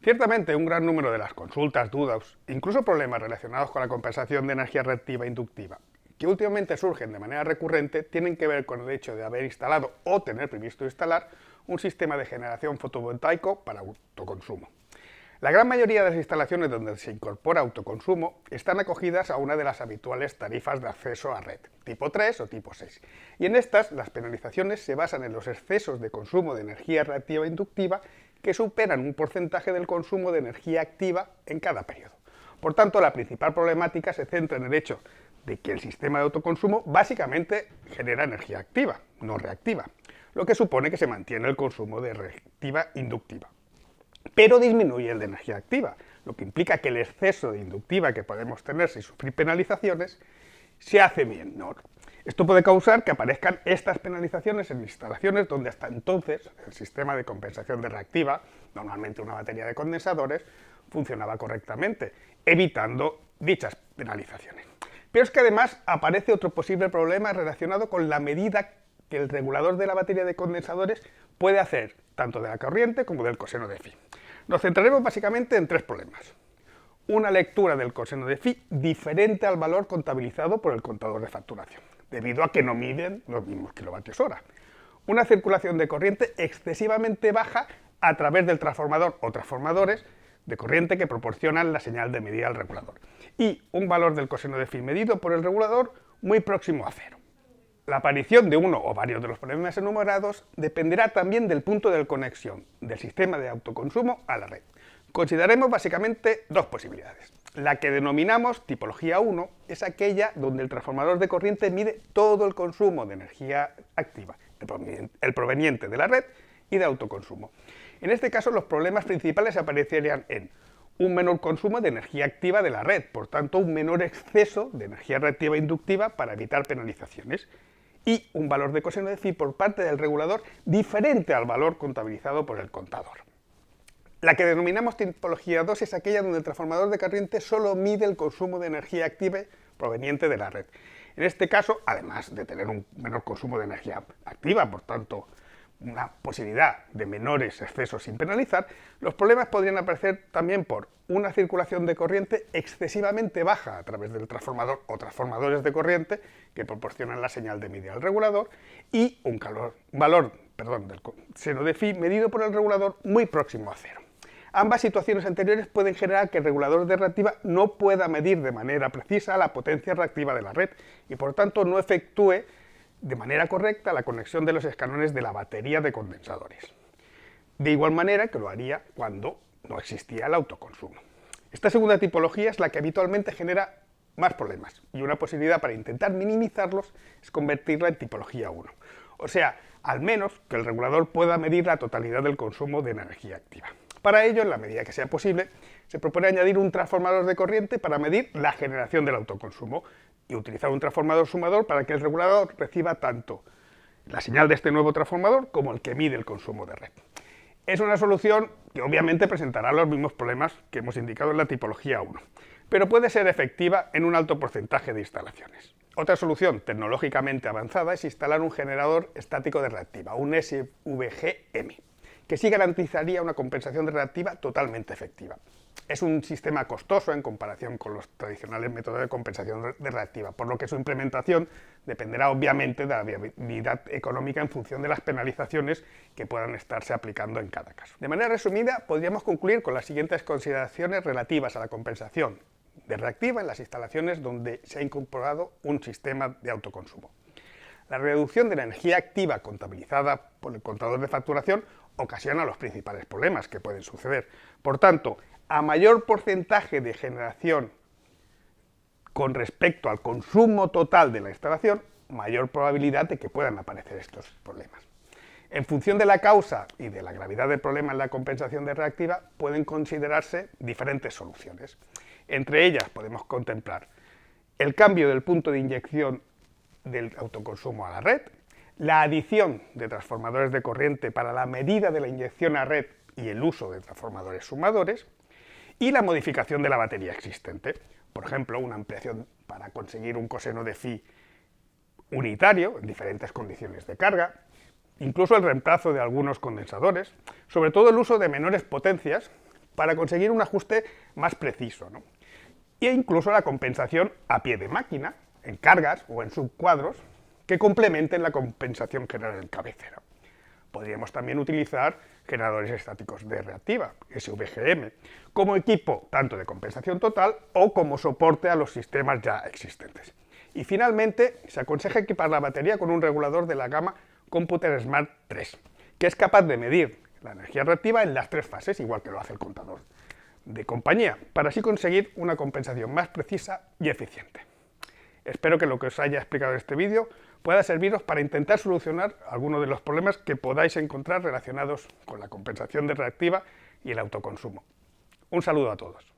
Ciertamente, un gran número de las consultas, dudas, incluso problemas relacionados con la compensación de energía reactiva e inductiva, que últimamente surgen de manera recurrente, tienen que ver con el hecho de haber instalado o tener previsto instalar un sistema de generación fotovoltaico para autoconsumo. La gran mayoría de las instalaciones donde se incorpora autoconsumo están acogidas a una de las habituales tarifas de acceso a red, tipo 3 o tipo 6. Y en estas, las penalizaciones se basan en los excesos de consumo de energía reactiva e inductiva que superan un porcentaje del consumo de energía activa en cada periodo. Por tanto, la principal problemática se centra en el hecho de que el sistema de autoconsumo básicamente genera energía activa, no reactiva, lo que supone que se mantiene el consumo de reactiva inductiva, pero disminuye el de energía activa, lo que implica que el exceso de inductiva que podemos tener sin sufrir penalizaciones se hace menor. Esto puede causar que aparezcan estas penalizaciones en instalaciones donde hasta entonces el sistema de compensación de reactiva, normalmente una batería de condensadores, funcionaba correctamente, evitando dichas penalizaciones. Pero es que además aparece otro posible problema relacionado con la medida que el regulador de la batería de condensadores puede hacer, tanto de la corriente como del coseno de phi. Nos centraremos básicamente en tres problemas. Una lectura del coseno de phi diferente al valor contabilizado por el contador de facturación, debido a que no miden los mismos kilovatios hora. Una circulación de corriente excesivamente baja a través del transformador o transformadores de corriente que proporcionan la señal de medida al regulador. Y un valor del coseno de phi medido por el regulador muy próximo a cero. La aparición de uno o varios de los problemas enumerados dependerá también del punto de conexión del sistema de autoconsumo a la red. Consideraremos básicamente dos posibilidades. La que denominamos tipología 1 es aquella donde el transformador de corriente mide todo el consumo de energía activa, el proveniente de la red y de autoconsumo. En este caso, los problemas principales aparecerían en un menor consumo de energía activa de la red, por tanto, un menor exceso de energía reactiva e inductiva para evitar penalizaciones, y un valor de coseno de phi por parte del regulador diferente al valor contabilizado por el contador. La que denominamos tipología 2 es aquella donde el transformador de corriente solo mide el consumo de energía activa proveniente de la red. En este caso, además de tener un menor consumo de energía activa, por tanto, una posibilidad de menores excesos sin penalizar, los problemas podrían aparecer también por una circulación de corriente excesivamente baja a través del transformador o transformadores de corriente que proporcionan la señal de medida al regulador y un valor del coseno de phi medido por el regulador muy próximo a cero. Ambas situaciones anteriores pueden generar que el regulador de reactiva no pueda medir de manera precisa la potencia reactiva de la red y por tanto no efectúe de manera correcta la conexión de los escalones de la batería de condensadores. De igual manera que lo haría cuando no existía el autoconsumo. Esta segunda tipología es la que habitualmente genera más problemas y una posibilidad para intentar minimizarlos es convertirla en tipología 1. O sea, al menos que el regulador pueda medir la totalidad del consumo de energía activa. Para ello, en la medida que sea posible, se propone añadir un transformador de corriente para medir la generación del autoconsumo y utilizar un transformador sumador para que el regulador reciba tanto la señal de este nuevo transformador como el que mide el consumo de red. Es una solución que obviamente presentará los mismos problemas que hemos indicado en la tipología 1, pero puede ser efectiva en un alto porcentaje de instalaciones. Otra solución tecnológicamente avanzada es instalar un generador estático de reactiva, un SVGM, que sí garantizaría una compensación de reactiva totalmente efectiva. Es un sistema costoso en comparación con los tradicionales métodos de compensación de reactiva, por lo que su implementación dependerá obviamente de la viabilidad económica en función de las penalizaciones que puedan estarse aplicando en cada caso. De manera resumida, podríamos concluir con las siguientes consideraciones relativas a la compensación de reactiva en las instalaciones donde se ha incorporado un sistema de autoconsumo. La reducción de la energía activa contabilizada por el contador de facturación ocasiona los principales problemas que pueden suceder. Por tanto, a mayor porcentaje de generación con respecto al consumo total de la instalación, mayor probabilidad de que puedan aparecer estos problemas. En función de la causa y de la gravedad del problema en la compensación de reactiva, pueden considerarse diferentes soluciones. Entre ellas podemos contemplar el cambio del punto de inyección del autoconsumo a la red, la adición de transformadores de corriente para la medida de la inyección a red y el uso de transformadores sumadores, y la modificación de la batería existente. Por ejemplo, una ampliación para conseguir un coseno de phi unitario en diferentes condiciones de carga, incluso el reemplazo de algunos condensadores, sobre todo el uso de menores potencias para conseguir un ajuste más preciso, ¿no? E incluso la compensación a pie de máquina, en cargas o en subcuadros, que complementen la compensación general en cabecera. Podríamos también utilizar generadores estáticos de reactiva, SVGM, como equipo tanto de compensación total o como soporte a los sistemas ya existentes. Y finalmente, se aconseja equipar la batería con un regulador de la gama Computer Smart 3, que es capaz de medir la energía reactiva en las 3 fases, igual que lo hace el contador de compañía, para así conseguir una compensación más precisa y eficiente. Espero que lo que os haya explicado en este vídeo pueda serviros para intentar solucionar algunos de los problemas que podáis encontrar relacionados con la compensación de reactiva y el autoconsumo. Un saludo a todos.